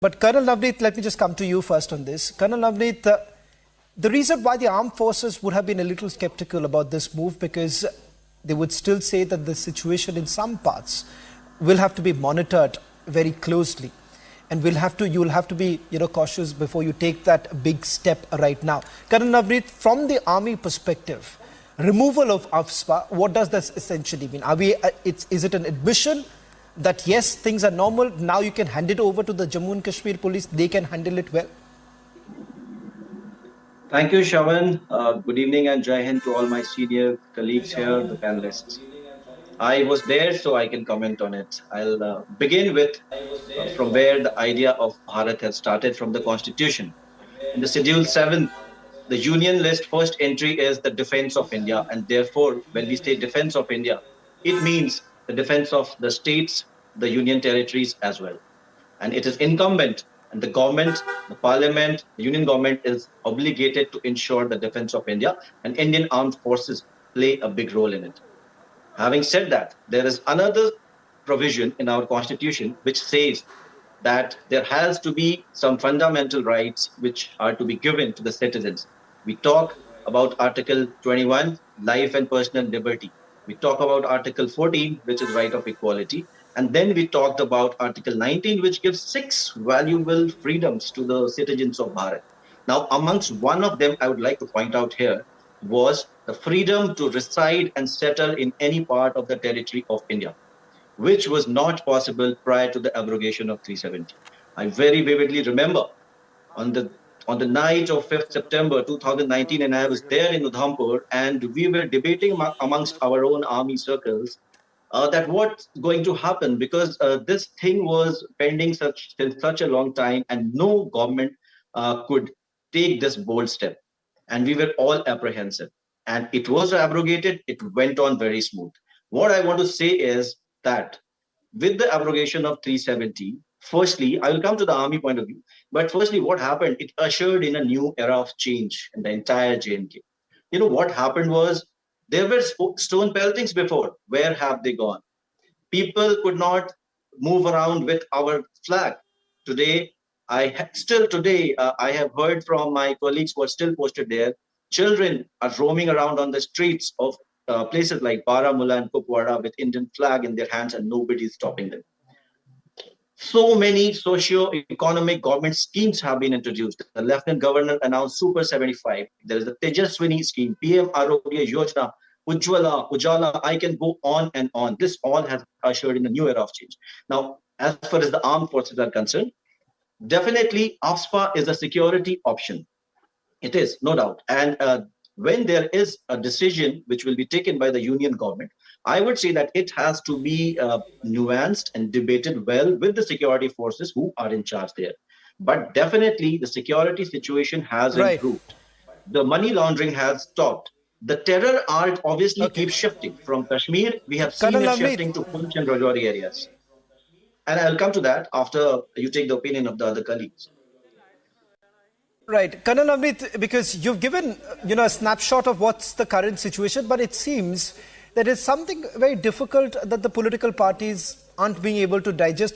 But Colonel Navneet, let me just come to you first on this. Colonel Navneet, the reason why the armed forces would have been a little skeptical about this move, because they would still say that the situation in some parts will have to be monitored very closely, and you will have to be cautious before you take that big step right now. Colonel Navneet, from the army perspective, removal of AFSPA, what does this essentially mean? Is it an admission that yes, things are normal, now you can hand it over to the Jammu and Kashmir police, they can handle it well? Thank you, Shawan. Good evening and Jai Hind to all my senior colleagues here, the panelists. I was there, so I can comment on it. I'll begin with from where the idea of Bharat has started, from the Constitution. In the Schedule 7, the Union list first entry is the defense of India, and therefore, when we say defense of India, it means the defense of the states, the Union territories as well. And it is incumbent, and the government, the parliament, the Union government is obligated to ensure the defense of India, and Indian armed forces play a big role in it. Having said that, there is another provision in our constitution which says that there has to be some fundamental rights which are to be given to the citizens. We talk about Article 21, life and personal liberty. We talk about Article 14, which is right of equality. And then we talked about Article 19, which gives 6 valuable freedoms to the citizens of Bharat. Now, amongst one of them, I would like to point out here, was the freedom to reside and settle in any part of the territory of India, which was not possible prior to the abrogation of 370. I very vividly remember on the night of 5th September 2019, and I was there in Udhampur, and we were debating amongst our own army circles that what's going to happen, because this thing was pending since such a long time, and no government could take this bold step. And we were all apprehensive. And it was abrogated, it went on very smooth. What I want to say is that with the abrogation of 370, firstly, I will come to the army point of view, but firstly, what happened? It ushered in a new era of change in the entire J&K. What happened was, there were stone peltings before. Where have they gone? People could not move around with our flag. Today, I have heard from my colleagues who are still posted there, children are roaming around on the streets of places like Baramulla and Kupwara with Indian flag in their hands, and nobody is stopping them. So many socio-economic government schemes have been introduced. The Lieutenant Governor announced Super 75. There is the Tejaswini scheme, PM Arogya Yojana, Ujala, I can go on and on. This all has ushered in a new era of change. Now, as far as the armed forces are concerned, definitely AFSPA is a security option. It is, no doubt. And when there is a decision which will be taken by the union government, I would say that it has to be nuanced and debated well with the security forces who are in charge there. But definitely the security situation has improved. The money laundering has stopped. The terror art obviously keeps shifting. From Kashmir, we have seen it shifting to Poonch and Rajouri areas. And I'll come to that after you take the opinion of the other colleagues. Right. Colonel Navneet, because you've given a snapshot of what's the current situation, but it seems that it's something very difficult that the political parties aren't being able to digest.